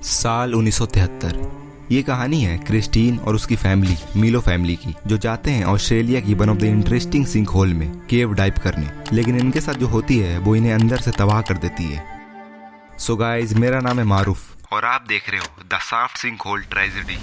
साल 1973। ये कहानी है क्रिस्टीन और उसकी फैमिली मिलो फैमिली की, जो जाते हैं ऑस्ट्रेलिया की one of the interesting sinkhole में केव डाइव करने। लेकिन इनके साथ जो होती है वो इन्हें अंदर से तबाह कर देती है। सो गाइस, मेरा नाम है मारूफ और आप देख रहे हो the soft sinkhole tragedy.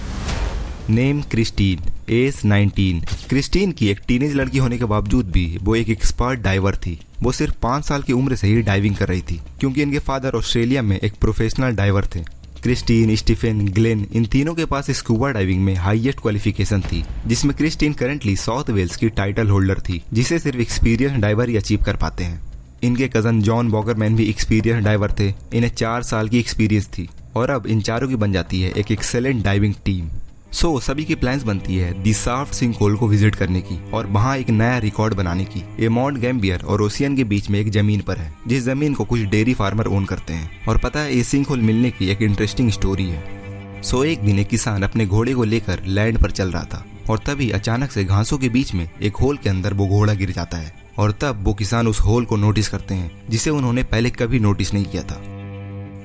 Name Christine, age 19। Christine की एक टीनेज लड़की होने के बावजूद भी वो एक एक्सपर्ट डाइवर थी। वो सिर्फ 5 साल की उम्र से ही डाइविंग कर रही थी, क्योंकि इनके फादर ऑस्ट्रेलिया में एक प्रोफेशनल डाइवर थे। क्रिस्टीन, स्टीफन, ग्लेन, इन तीनों के पास स्कूबा डाइविंग में हाईएस्ट क्वालिफिकेशन थी, जिसमें क्रिस्टीन करंटली साउथ वेल्स की टाइटल होल्डर थी, जिसे सिर्फ एक्सपीरियंस डाइवर ही अचीव कर पाते हैं। इनके कजन जॉन बॉगरमैन भी एक्सपीरियंस डाइवर थे। इन्हें 4 साल की एक्सपीरियंस थी और अब इन चारों की बन जाती है एक एक्सेलेंट डाइविंग टीम। सो सभी की प्लान्स बनती है दी सॉफ्ट सिंक होल को विजिट करने की और वहाँ एक नया रिकॉर्ड बनाने की। ये माउंट गैम्बियर और ओशियन के बीच में एक जमीन पर है, जिस जमीन को कुछ डेयरी फार्मर ओन करते हैं। और पता है, ये सिंक होल मिलने की एक इंटरेस्टिंग स्टोरी है। सो एक दिन एक किसान अपने घोड़े को लेकर लैंड पर चल रहा था और तभी अचानक से घासों के बीच में एक होल के अंदर वो घोड़ा गिर जाता है। और तब वो किसान उस होल को नोटिस करते हैं, जिसे उन्होंने पहले कभी नोटिस नहीं किया था।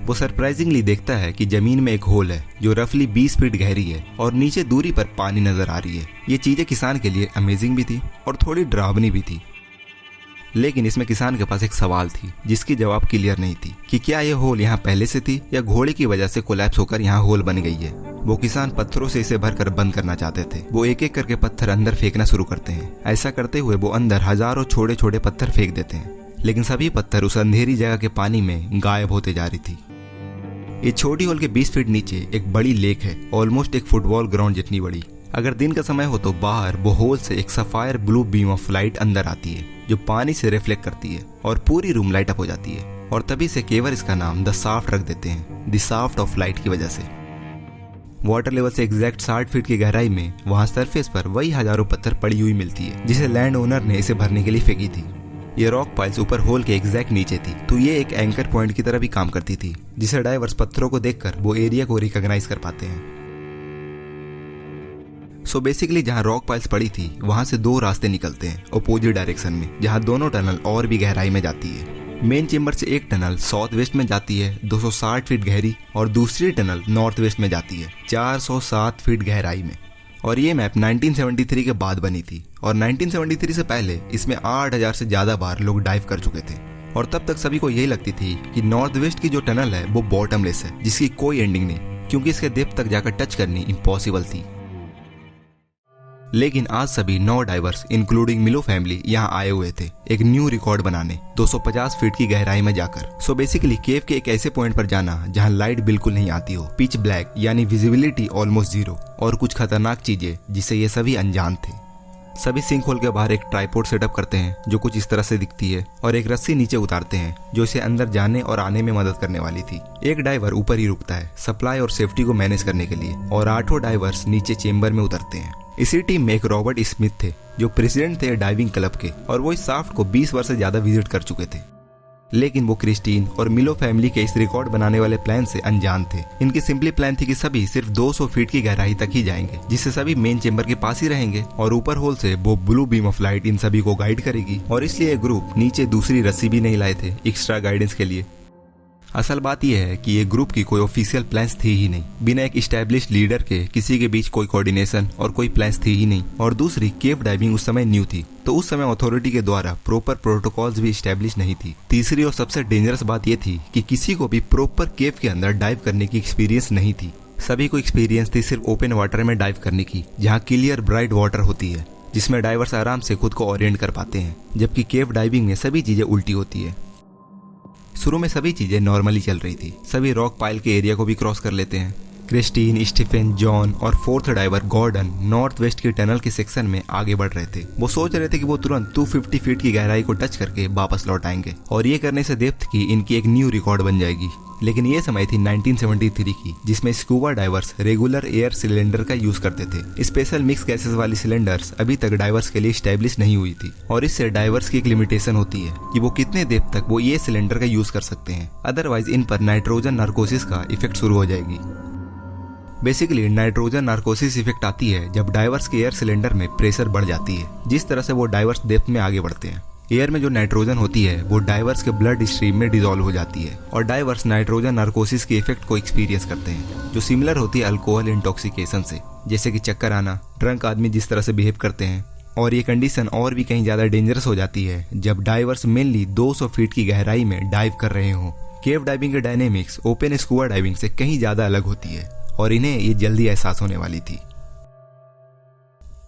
वो सरप्राइजिंगली देखता है कि जमीन में एक होल है जो रफली 20 फीट गहरी है और नीचे दूरी पर पानी नजर आ रही है। ये चीजें किसान के लिए अमेजिंग भी थी और थोड़ी डरावनी भी थी। लेकिन इसमें किसान के पास एक सवाल थी जिसकी जवाब क्लियर नहीं थी कि क्या ये होल यहाँ पहले से थी या घोड़े की वजह से कोलैप्स होकर यहाँ होल बन गई है। वो किसान पत्थरों से इसे भरकर बंद करना चाहते थे। वो एक एक करके पत्थर अंदर फेंकना शुरू करते हैं। ऐसा करते हुए वो अंदर हजारों छोटे छोटे पत्थर फेंक देते हैं, लेकिन सभी पत्थर उस अंधेरी जगह के पानी में गायब होते जा रही थी। ये छोटी होल के 20 फीट नीचे एक बड़ी लेक है, ऑलमोस्ट एक फुटबॉल ग्राउंड जितनी बड़ी। अगर दिन का समय हो तो बाहर वो होल से एक sapphire blue beam of light अंदर आती है, जो पानी से रिफ्लेक्ट करती है और पूरी रूम लाइट अप हो जाती है। और तभी से केवल इसका नाम द सॉफ्ट रख देते हैं, द सॉफ्ट ऑफ लाइट की वजह से। वाटर लेवल से एग्जैक्ट 60 फीट की गहराई में वहां सरफेस पर वही हजारों पत्थर पड़ी हुई मिलती है, जिसे लैंड ओनर ने इसे भरने के लिए फेंकी थी। ये रॉक पाइल्स ऊपर होल के एग्जैक्ट नीचे थी, तो ये एक एंकर पॉइंट की तरह भी काम करती थी, जिसे डाइवर्स पत्थरों को देखकर वो एरिया को रिकॉग्नाइज कर पाते हैं। सो बेसिकली जहां रॉक पाइल्स पड़ी थी वहां से 2 रास्ते निकलते हैं अपोजिट डायरेक्शन में, जहां दोनों टनल और भी गहराई में जाती है। मेन चेंबर से एक टनल साउथ वेस्ट में जाती है 260 फीट गहरी, और दूसरी टनल नॉर्थ वेस्ट में जाती है 407 फीट गहराई में। और ये मैप 1973 के बाद बनी थी, और 1973 से पहले इसमें 8000 से ज्यादा बार लोग डाइव कर चुके थे। और तब तक सभी को यही लगती थी कि नॉर्थ वेस्ट की जो टनल है वो बॉटमलेस है, जिसकी कोई एंडिंग नहीं, क्योंकि इसके डेप्थ तक जाकर टच करनी इम्पॉसिबल थी। लेकिन आज सभी 9 डाइवर्स इंक्लूडिंग मिलो फैमिली यहाँ आए हुए थे एक न्यू रिकॉर्ड बनाने, 250 फीट की गहराई में जाकर। सो बेसिकली केव के एक ऐसे पॉइंट पर जाना जहाँ लाइट बिल्कुल नहीं आती हो, पिच ब्लैक यानी विजिबिलिटी ऑलमोस्ट 0, और कुछ खतरनाक चीजें जिससे ये सभी अनजान थे। सभी सिंक होल के बाहर एक ट्राइपॉड सेटअप करते हैं जो कुछ इस तरह से दिखती है, और एक रस्सी नीचे उतारते हैं जो इसे अंदर जाने और आने में मदद करने वाली थी। एक डाइवर ऊपर ही रुकता है सप्लाई और सेफ्टी को मैनेज करने के लिए, और 8 डाइवर्स नीचे चेंबर में उतरते हैं। इसी टीम में एक रॉबर्ट स्मिथ थे जो प्रेसिडेंट थे डाइविंग क्लब के, और वो इस सॉफ्ट को 20 वर्ष से ज्यादा विजिट कर चुके थे। लेकिन वो क्रिस्टीन और मिलो फैमिली के इस रिकॉर्ड बनाने वाले प्लान से अनजान थे। इनकी सिंपली प्लान थी कि सभी सिर्फ 200 फीट की गहराई तक ही जाएंगे, जिससे सभी मेन चेंबर के पास ही रहेंगे, और ऊपर होल से वो blue beam of light in सभी को गाइड करेगी। और इसलिए ग्रुप नीचे दूसरी रस्सी भी नहीं लाए थे एक्स्ट्रा गाइडेंस के लिए। असल बात यह है कि ये ग्रुप की कोई ऑफिशियल प्लान्स थी ही नहीं। बिना एक एस्टैब्लिश्ड लीडर के किसी के बीच कोई कोऑर्डिनेशन और कोई प्लान्स थी ही नहीं। और दूसरी, केव डाइविंग उस समय न्यू थी, तो उस समय अथॉरिटी के द्वारा प्रॉपर प्रोटोकॉल्स भी एस्टैब्लिश नहीं थी। तीसरी और सबसे डेंजरस बात यह थी कि किसी को भी प्रॉपर केव के अंदर डाइव करने की एक्सपीरियंस नहीं थी। सभी को एक्सपीरियंस थी सिर्फ ओपन वाटर में डाइव करने की, जहाँ क्लियर ब्राइट वाटर होती है, जिसमें डाइवर्स आराम से खुद को ओरिएंट कर पाते हैं, जबकि केव डाइविंग में सभी चीजें उल्टी होती है। शुरू में सभी चीजें नॉर्मली चल रही थी। सभी रॉक पाइल के एरिया को भी क्रॉस कर लेते हैं। क्रिस्टीन, स्टीफन, जॉन और 4th diver Gordon north west के टनल के सेक्शन में आगे बढ़ रहे थे। वो सोच रहे थे कि वो तुरंत 250 फीट की गहराई को टच करके वापस लौट आएंगे, और ये करने से डेप्थ की इनकी एक न्यू रिकॉर्ड बन जाएगी। लेकिन ये समय थी 1973 की, जिसमें scuba divers regular air cylinder का यूज करते थे। स्पेशल मिक्स गैसेस वाली सिलेंडर्स अभी तक डाइवर्स के लिए स्टैब्लिश नहीं हुई थी, और इससे डाइवर्स की एक लिमिटेशन होती है कि वो कितने डेप्थ तक वो ये सिलेंडर का यूज कर सकते हैं, अदरवाइज इन पर नाइट्रोजन नार्कोसिस का इफेक्ट शुरू हो जाएगी। बेसिकली नाइट्रोजन नार्कोसिस इफेक्ट आती है जब डाइवर्स के एयर सिलेंडर में प्रेशर बढ़ जाती है, जिस तरह से वो डाइवर्स डेप्थ में आगे बढ़ते हैं। एयर में जो नाइट्रोजन होती है वो डाइवर्स के ब्लड स्ट्रीम में डिसॉल्व हो जाती है और डाइवर्स नाइट्रोजन नार्कोसिस के इफेक्ट को एक्सपीरियंस करते हैं, जो सिमिलर होती है अल्कोहल इंटॉक्सिकेशन से, जैसे कि चक्कर आना, ड्रंक आदमी जिस तरह से बिहेव करते हैं। और ये कंडीशन और भी कहीं ज्यादा डेंजरस हो जाती है जब डाइवर्स मेनली 200 फीट की गहराई में डाइव कर रहे हों। केव डाइविंग के डायनेमिक्स ओपन स्कूबा डाइविंग से कहीं ज्यादा अलग होती है और इन्हें ये जल्दी एहसास होने वाली थी।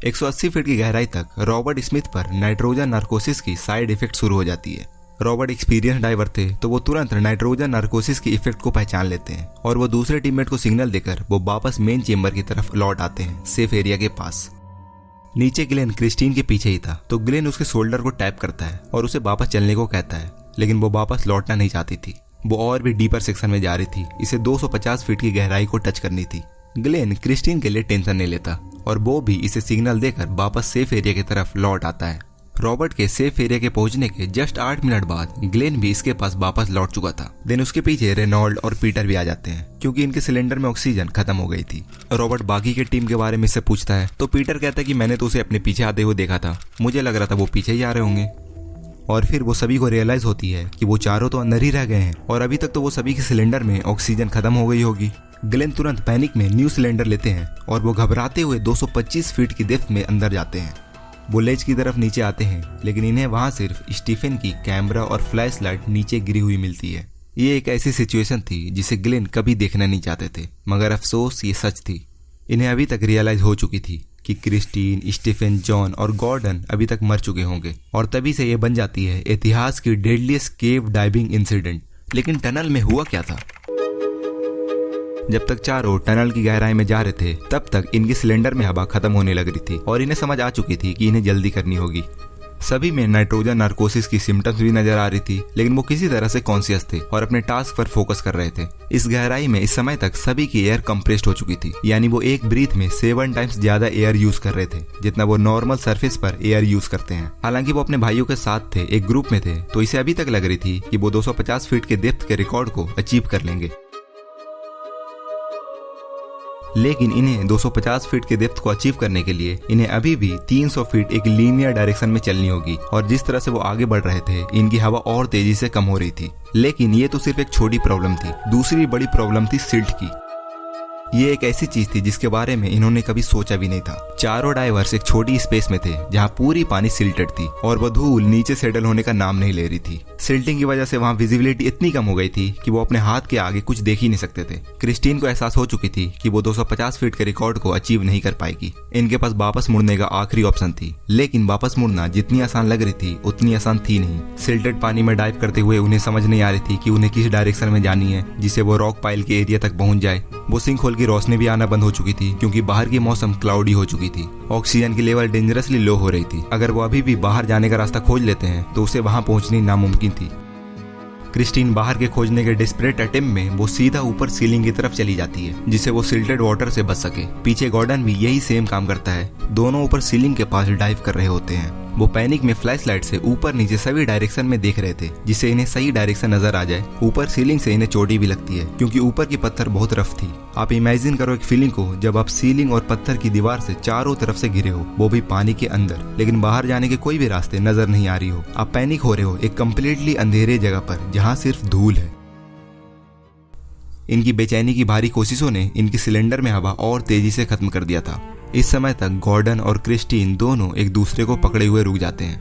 180 फीट की गहराई तक रॉबर्ट स्मिथ पर नाइट्रोजन नार्कोसिस की साइड इफेक्ट शुरू हो जाती है। रॉबर्ट एक्सपीरियंस डाइवर थे तो वो तुरंत नाइट्रोजन नार्कोसिस की इफेक्ट को पहचान लेते हैं और वो दूसरे टीममेट को सिग्नल देकर वो वापस मेन चेंबर की तरफ लौट आते हैं, सेफ एरिया के पास। नीचे ग्लेन क्रिस्टीन के पीछे ही था तो ग्लेन उसके शोल्डर को टैप करता है और उसे वापस चलने को कहता है, लेकिन वो वापस लौटना नहीं चाहती थी। वो और भी डीपर सेक्शन में जा रही थी, इसे 250 फीट की गहराई को टच करनी थी। ग्लेन क्रिस्टीन के लिए टेंशन नहीं लेता और वो भी इसे सिग्नल देकर वापस सेफ एरिया की तरफ लौट आता है। रॉबर्ट के सेफ एरिया के पहुंचने के जस्ट 8 मिनट बाद ग्लेन भी इसके पास वापस लौट चुका था। देन उसके पीछे रेनॉल्ड और पीटर भी आ जाते हैं क्योंकि इनके सिलेंडर में ऑक्सीजन खत्म हो गई थी। रॉबर्ट बाकी के टीम के बारे में इससे पूछता है तो पीटर कहता है कि मैंने तो उसे अपने पीछे आते हुए देखा था, मुझे लग रहा था वो पीछे ही आ रहे होंगे। और फिर वो सभी को रियलाइज होती है कि वो चारों तो अंदर ही रह गए हैं और अभी तक तो वो सभी के सिलेंडर में ऑक्सीजन खत्म हो गई होगी। ग्लेन तुरंत पैनिक में न्यू सिलेंडर लेते हैं और वो घबराते हुए 225 फीट की डेप्थ में अंदर जाते हैं। वो लेज की तरफ नीचे आते हैं लेकिन इन्हें वहां सिर्फ स्टीफन की कैमरा और फ्लैश लाइट नीचे गिरी हुई मिलती है। ये एक ऐसी सिचुएशन थी जिसे ग्लेन कभी देखना नहीं चाहते थे, मगर अफसोस ये सच थी। इन्हें अभी तक रियलाइज हो चुकी थी कि क्रिस्टीन, स्टीफन, जॉन और गॉर्डन अभी तक मर चुके होंगे और तभी से ये बन जाती है इतिहास की डेडलीस्ट केव डाइविंग इंसिडेंट। लेकिन टनल में हुआ क्या था? जब तक चारों टनल की गहराई में जा रहे थे तब तक इनकी सिलेंडर में हवा खत्म होने लग रही थी और इन्हें समझ आ चुकी थी कि इन्हें जल्दी करनी होगी। सभी में नाइट्रोजन नार्कोसिस की सिम्टम्स भी नजर आ रही थी, लेकिन वो किसी तरह से कॉन्शियस थे और अपने टास्क पर फोकस कर रहे थे। इस गहराई में इस समय तक सभी की एयर कंप्रेस्ड हो चुकी थी, यानी वो एक ब्रीथ में 7 टाइम्स ज्यादा एयर यूज कर रहे थे जितना वो नॉर्मल सरफेस पर एयर यूज करते हैं। हालांकि वो अपने भाइयों के साथ थे, एक ग्रुप में थे, तो इसे अभी तक लग रही थी कि वो 250 फीट के डेप्थ के रिकॉर्ड को अचीव कर लेंगे। लेकिन इन्हें 250 फीट के डेप्थ को अचीव करने के लिए इन्हें अभी भी 300 फीट एक लीनियर डायरेक्शन में चलनी होगी और जिस तरह से वो आगे बढ़ रहे थे इनकी हवा और तेजी से कम हो रही थी। लेकिन ये तो सिर्फ एक छोटी प्रॉब्लम थी, दूसरी बड़ी प्रॉब्लम थी सिल्ट की। ये एक ऐसी चीज थी जिसके बारे में इन्होंने कभी सोचा भी नहीं था। चारों डाइवर्स एक छोटी स्पेस में थे जहां पूरी पानी सिल्टेड थी और वो धूल नीचे सेटल होने का नाम नहीं ले रही थी। सिल्टिंग की वजह से वहां विजिबिलिटी इतनी कम हो गई थी कि वो अपने हाथ के आगे कुछ देख ही नहीं सकते थे। क्रिस्टीन को एहसास हो चुकी थी कि वो 250 फीट के रिकॉर्ड को अचीव नहीं कर पाएगी। इनके पास वापस मुड़ने का आखिरी ऑप्शन थी, लेकिन वापस मुड़ना जितनी आसान लग रही थी उतनी आसान थी नहीं। सिल्टेड पानी में डाइव करते हुए उन्हें समझ नहीं आ रही थी कि उन्हें किस डायरेक्शन में जानी है जिससे वो रॉक पाइल के एरिया तक पहुंच जाए। वो सिंक होल की रोशनी भी आना बंद हो चुकी थी क्योंकि बाहर की मौसम क्लाउडी हो चुकी थी। ऑक्सीजन की लेवल डेंजरसली लो हो रही थी। अगर वो अभी भी बाहर जाने का रास्ता खोज लेते हैं तो उसे वहां पहुंचनी नामुमकिन थी। क्रिस्टीन बाहर के खोजने के डेस्परेट अटेम्प्ट में वो सीधा ऊपर सीलिंग की तरफ चली जाती है जिससे वो सिल्टेड वाटर से बच सके। पीछे गॉर्डन भी यही सेम काम करता है। दोनों ऊपर सीलिंग के पास डाइव कर रहे होते हैं। वो पैनिक में फ्लैश लाइट से ऊपर नीचे सभी डायरेक्शन में देख रहे थे जिससे इन्हें सही डायरेक्शन नजर आ जाए। ऊपर सीलिंग से इन्हें चोटी भी लगती है क्योंकि ऊपर की पत्थर बहुत रफ थी। आप इमेजिन करो एक फीलिंग को जब आप सीलिंग और पत्थर की दीवार से चारों तरफ से घिरे हो, वो भी पानी के अंदर, लेकिन बाहर जाने के कोई भी रास्ते नजर नहीं आ रही हो। आप पैनिक हो रहे हो एक कम्प्लीटली अंधेरे जगह पर जहाँ सिर्फ धूल है। इनकी बेचैनी की भारी कोशिशों ने इनकी सिलेंडर में हवा और तेजी से खत्म कर दिया था। इस समय तक गॉर्डन और क्रिस्टीन दोनों एक दूसरे को पकड़े हुए रुक जाते हैं।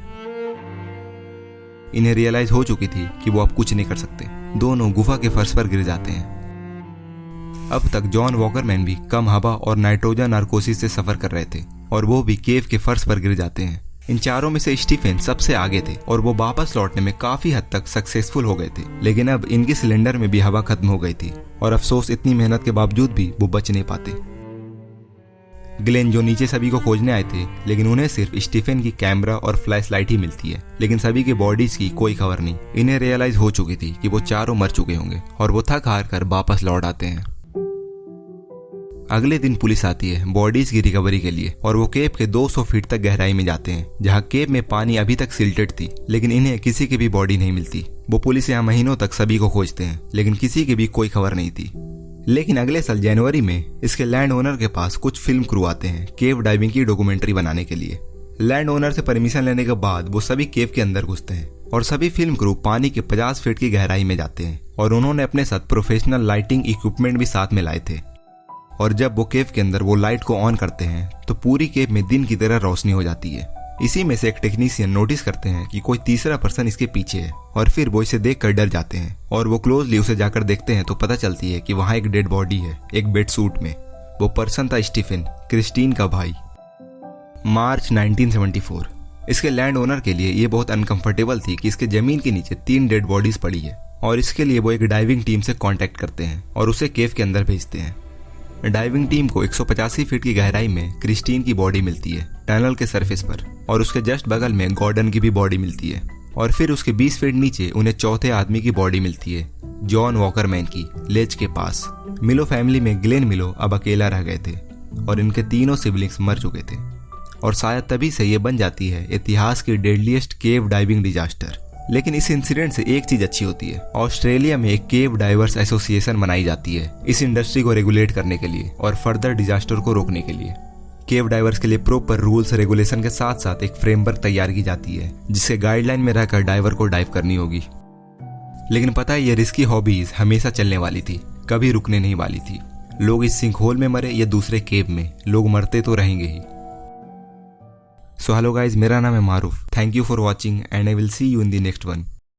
इन्हें रियलाइज हो चुकी थी कि वो अब कुछ नहीं कर सकते। दोनों गुफा के फर्श पर गिर जाते हैं। अब तक जॉन वॉकरमैन भी कम हवा और नाइट्रोजन नार्कोसिस से सफर कर रहे थे और वो भी केव के फर्श पर गिर जाते हैं। इन चारों में से स्टीफन सबसे आगे थे और वो वापस लौटने में काफी हद तक सक्सेसफुल हो गए थे, लेकिन अब इनके सिलेंडर में भी हवा खत्म हो गई थी और अफसोस इतनी मेहनत के बावजूद भी वो बच नहीं पाते। ग्लेन जो नीचे सभी को खोजने आए थे, लेकिन उन्हें सिर्फ स्टीफन की कैमरा और फ्लैश लाइट ही मिलती है, लेकिन सभी की बॉडीज की कोई खबर नहीं। इन्हें रियलाइज हो चुकी थी कि वो चारों मर चुके होंगे और वो थक हार कर वापस लौट आते हैं। अगले दिन पुलिस आती है बॉडीज की रिकवरी के लिए और वो केव के 200 फीट तक गहराई में जाते हैं जहाँ केव में पानी अभी तक सिल्टेड थी, लेकिन इन्हें किसी की भी बॉडी नहीं मिलती। वो पुलिस यहाँ महीनों तक सभी को खोजते हैं, लेकिन किसी की भी कोई खबर नहीं थी। लेकिन अगले साल जनवरी में इसके लैंड ओनर के पास कुछ फिल्म क्रू आते हैं केव डाइविंग की डॉक्यूमेंट्री बनाने के लिए। लैंड ओनर से परमिशन लेने के बाद वो सभी केव के अंदर घुसते हैं और सभी फिल्म क्रू पानी के 50 फीट की गहराई में जाते हैं और उन्होंने अपने साथ प्रोफेशनल लाइटिंग इक्विपमेंट भी साथ में लाए थे। और जब वो केव के अंदर वो लाइट को ऑन करते हैं तो पूरी केव में दिन की तरह रोशनी हो जाती है। इसी में से एक टेक्नीशियन नोटिस करते हैं कि कोई तीसरा पर्सन इसके पीछे है और फिर वो इसे देखकर डर जाते हैं और वो क्लोजली उसे जाकर देखते हैं तो पता चलती है कि वहाँ एक डेड बॉडी है एक बेड सूट में। वो पर्सन था स्टीफन, क्रिस्टीन का भाई। मार्च 1974। इसके लैंड ओनर के लिए ये बहुत अनकंफर्टेबल थी कि इसके जमीन के नीचे 3 डेड बॉडीज पड़ी है और इसके लिए वो एक डाइविंग टीम से कांटेक्ट करते हैं और उसे केव के अंदर भेजते हैं। डाइविंग टीम को 185 फीट की गहराई में क्रिस्टीन की बॉडी मिलती है टनल के सरफेस पर और उसके जस्ट बगल में गॉर्डन की भी बॉडी मिलती है और फिर उसके 20 फीट नीचे उन्हें चौथे आदमी की बॉडी मिलती है, जॉन वॉकरमैन की, लेज के पास। मिलो फैमिली में ग्लेन मिलो अब अकेला रह गए थे और इनके तीनों सिबलिंग्स मर चुके थे और शायद तभी से ये बन जाती है इतिहास की डेडलीस्ट केव डाइविंग डिजास्टर। लेकिन इस इंसिडेंट से एक चीज अच्छी होती है, ऑस्ट्रेलिया में एक केव डाइवर्स एसोसिएशन बनाई जाती है इस इंडस्ट्री को रेगुलेट करने के लिए और फर्दर डिजास्टर को रोकने के लिए। केव डाइवर्स के लिए प्रॉपर रूल्स रेगुलेशन के साथ साथ एक फ्रेमवर्क तैयार की जाती है जिससे गाइडलाइन में रहकर डाइवर को डाइव करनी होगी। लेकिन पता है ये रिस्की हॉबीज हमेशा चलने वाली थी, कभी रुकने नहीं वाली थी। लोग इस सिंक होल में मरे या दूसरे केव में, लोग मरते तो रहेंगे ही। सो हेलो गाइज, मेरा नाम है Maroof. Thank you for watching and I will see you in the next one.